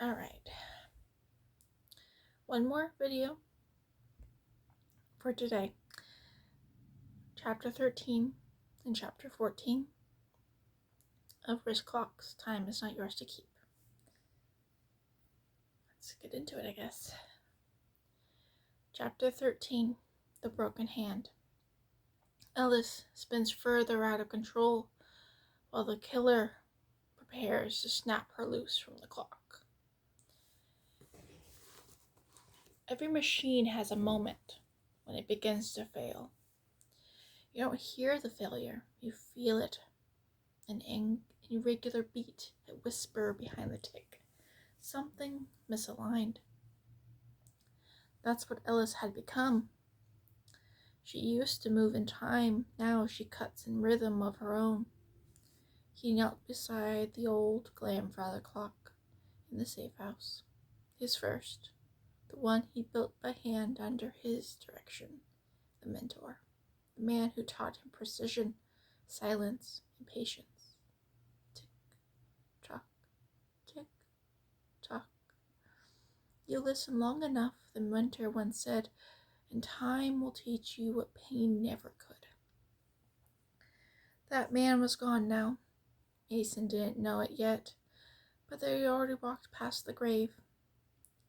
Alright, one more video for today. Chapter 13 and Chapter 14 of WristClocks. Time is not yours to keep. Let's get into it, I guess. Chapter 13, The Broken Hand. Ellis spins further out of control while the killer prepares to snap her loose from the clock. Every machine has a moment when it begins to fail. You don't hear the failure, you feel it. An irregular beat, a whisper behind the tick. Something misaligned. That's what Ellis had become. She used to move in time, now she cuts in rhythm of her own. He knelt beside the old grandfather clock in the safe house, his first, the one he built by hand under his direction, the mentor, the man who taught him precision, silence, and patience. Tick, tock, tick, tock. You listen long enough, the mentor once said, and time will teach you what pain never could. That man was gone now. Mason didn't know it yet, but they had already walked past the grave.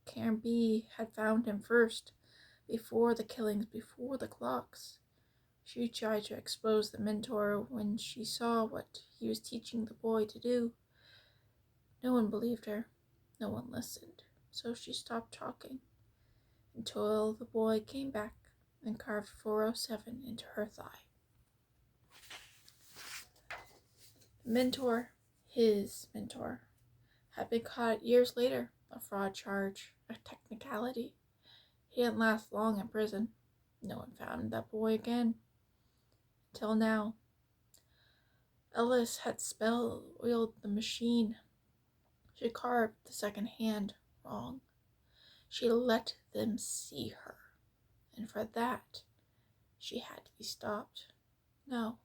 Karen B had found him first, before the killings, before the clocks. She tried to expose the mentor when she saw what he was teaching the boy to do. No one believed her. No one listened. So she stopped talking until the boy came back and carved 407 into her thigh. The mentor, his mentor, had been caught years later. A fraud charge, a technicality. He didn't last long in prison. No one found that boy again. Till now. Ellis had spoiled the machine. She carved the second hand wrong. She let them see her, and for that, she had to be stopped. No.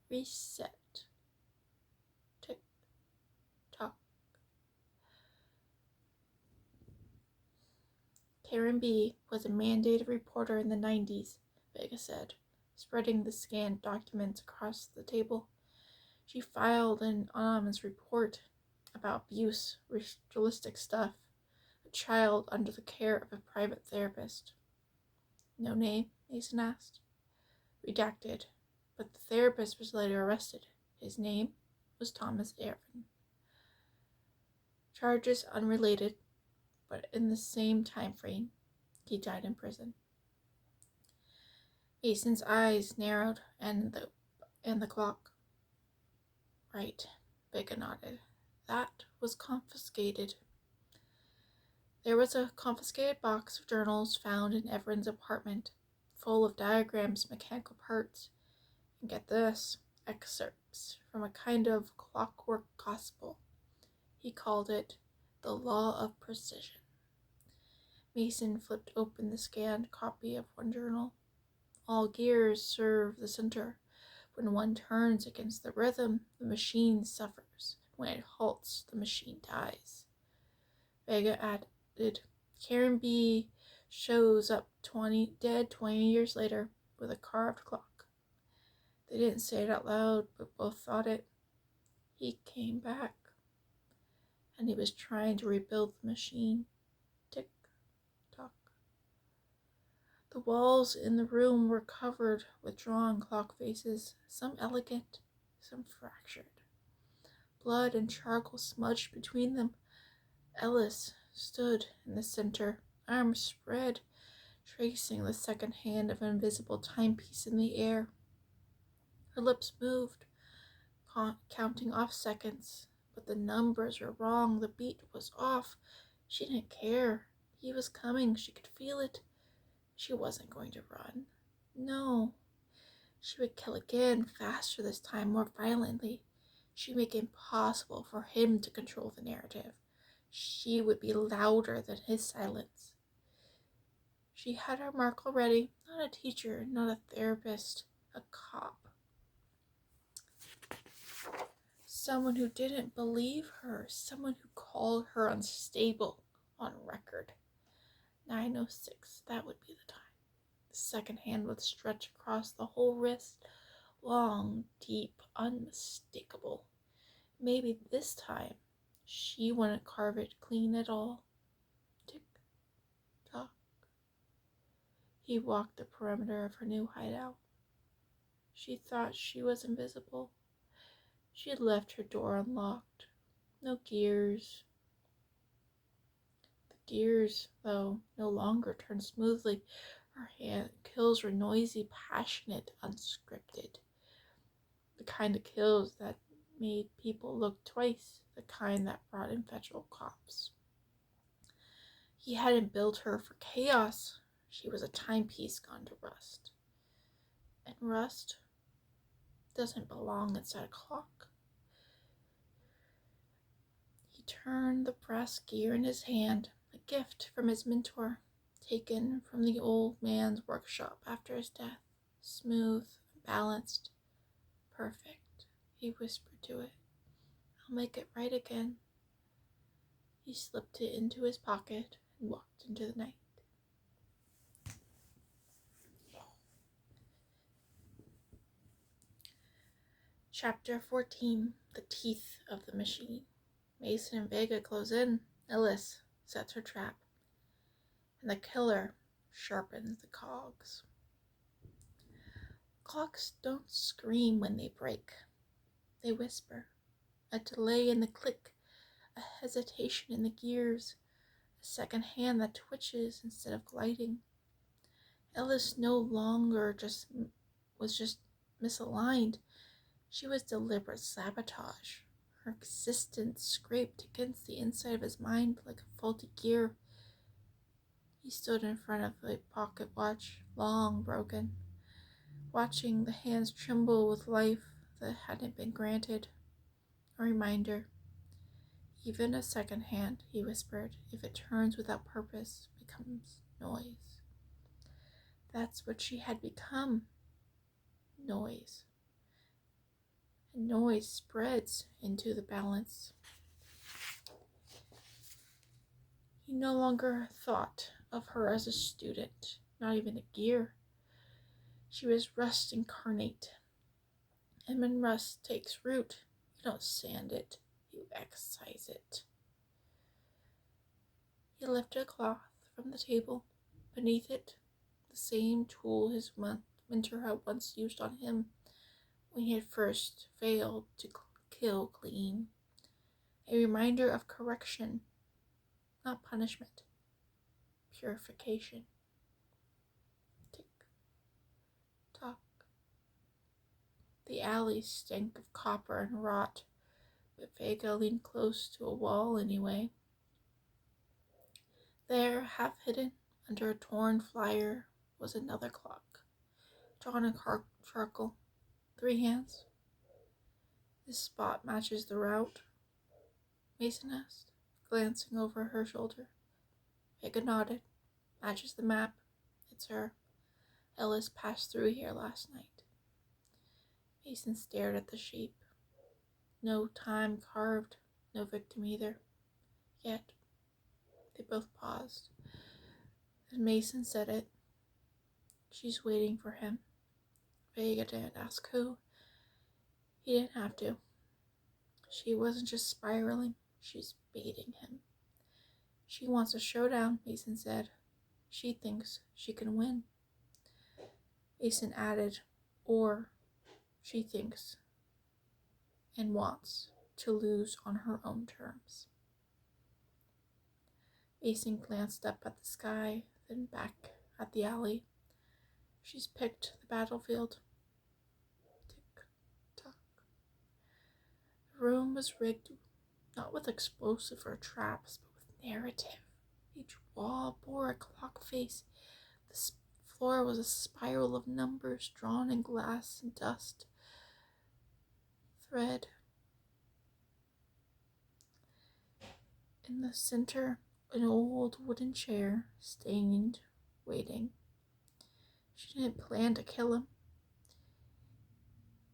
Reset. Tick, tock. Karen B was a mandated reporter in the 90s, Vega said, spreading the scanned documents across the table. She filed an anonymous report about abuse, ritualistic stuff, a child under the care of a private therapist. No name? Mason asked. Redacted, but the therapist was later arrested. His name was Thomas Aaron. Charges unrelated, but in the same time frame, he died in prison. Mason's eyes narrowed, and the clock. Right, Vega nodded. That was confiscated. There was a confiscated box of journals found in Everett's apartment, full of diagrams, mechanical parts, and get this, excerpts from a kind of clockwork gospel. He called it the Law of Precision. Mason flipped open the scanned copy of one journal. All gears serve the center. When one turns against the rhythm, the machine suffers. When it halts, the machine dies. Vega added, Karen B shows up 20 years later with a carved clock. They didn't say it out loud, but both thought it. He came back, and he was trying to rebuild the machine. Tick, tock. The walls in the room were covered with drawn clock faces, some elegant, some fractured. Blood and charcoal smudged between them. Ellis stood in the center, arms spread, tracing the second hand of an invisible timepiece in the air. Her lips moved, counting off seconds, but the numbers were wrong. The beat was off. She didn't care. He was coming. She could feel it. She wasn't going to run. No. She would kill again, faster this time, more violently. She'd make it impossible for him to control the narrative. She would be louder than his silence. She had her mark already. Not a teacher, not a therapist, a cop. someone who didn't believe her, someone who called her unstable on record. 9:06, that would be the time. The second hand would stretch across the whole wrist, long, deep, unmistakable. Maybe this time she wouldn't carve it clean at all. Tick tock. He walked the perimeter of her new hideout. She thought she was invisible. She had left her door unlocked. No gears. The gears, though, no longer turned smoothly. Her kills were noisy, passionate, unscripted. The kind of kills that made people look twice, the kind that brought in federal cops. He hadn't built her for chaos. She was a timepiece gone to rust. And rust doesn't belong inside a clock. He turned the brass gear in his hand, a gift from his mentor, taken from the old man's workshop after his death. Smooth, balanced, perfect, he whispered to it. I'll make it right again. He slipped it into his pocket and walked into the night. Chapter 14. The Teeth of the Machine. Mason and Vega close in. Ellis sets her trap. And the killer sharpens the cogs. Clocks don't scream when they break. They whisper. A delay in the click. A hesitation in the gears. A second hand that twitches instead of gliding. Ellis no longer was just misaligned. She was deliberate sabotage. Her existence scraped against the inside of his mind like a faulty gear. He stood in front of a pocket watch, long broken, watching the hands tremble with life that hadn't been granted. A reminder. Even a second hand, he whispered, if it turns without purpose, becomes noise. That's what she had become. Noise. And noise spreads into the balance. He no longer thought of her as a student, not even a gear. She was rust incarnate. And when rust takes root, you don't sand it, you excise it. He lifted a cloth from the table. Beneath it, the same tool his mentor had once used on him when he had first failed to kill clean. A reminder of correction, not punishment. Purification. Tick tock. The alley stank of copper and rot, but Vega leaned close to a wall anyway. There, half hidden under a torn flyer, was another clock, drawn in charcoal. 3 hands. This spot matches the route, Mason asked, glancing over her shoulder. Vega nodded. Matches the map. It's her. Ellis passed through here last night. Mason stared at the shape. No time carved, no victim either. Yet, they both paused. As Mason said it, she's waiting for him. Vega didn't ask who. He didn't have to. She wasn't just spiraling, she's baiting him. She wants a showdown, Mason said. She thinks she can win. Mason added, or she thinks and wants to lose on her own terms. Mason glanced up at the sky, then back at the alley. She's picked the battlefield. Tick tock. The room was rigged not with explosive or traps, but with narrative. Each wall bore a clock face. The floor was a spiral of numbers drawn in glass and dust. Thread. In the center, an old wooden chair, stained, waiting. She didn't plan to kill him.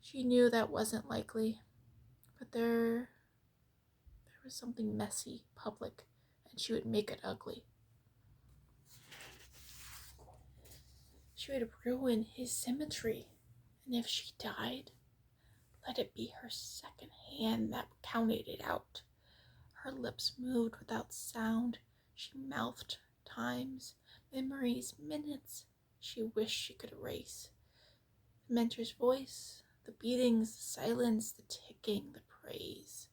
She knew that wasn't likely, but but there was something messy, public, and she would make it ugly. She would ruin his symmetry, and if she died, let it be her second hand that counted it out. Her lips moved without sound. She mouthed times, memories, minutes she wished she could erase. The mentor's voice, the beatings, the silence, the ticking, the praise.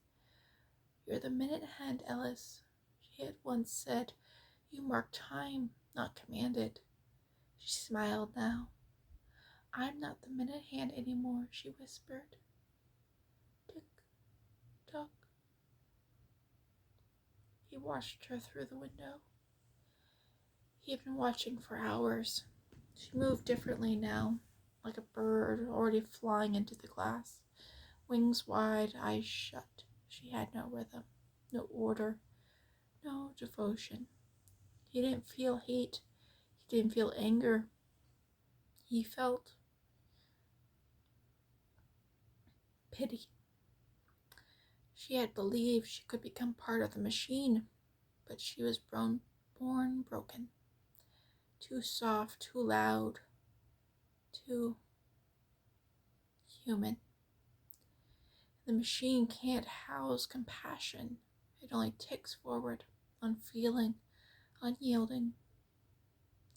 You're the minute hand, Ellis, she had once said. You mark time, not commanded. She smiled now. I'm not the minute hand anymore, she whispered. Tick, tock. He watched her through the window. He had been watching for hours. She moved differently now, like a bird already flying into the glass. Wings wide, eyes shut. She had no rhythm, no order, no devotion. He didn't feel hate. He didn't feel anger. He felt pity. She had believed she could become part of the machine, but she was born broken. Too soft, too loud, too human. The machine can't house compassion. It only ticks forward, unfeeling, unyielding.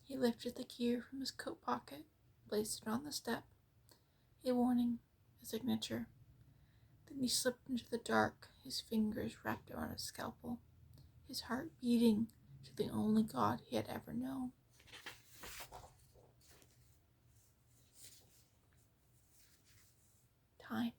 He lifted the gear from his coat pocket, placed it on the step. A warning, a signature. Then he slipped into the dark, his fingers wrapped around his scalpel, his heart beating to the only God he had ever known. Time.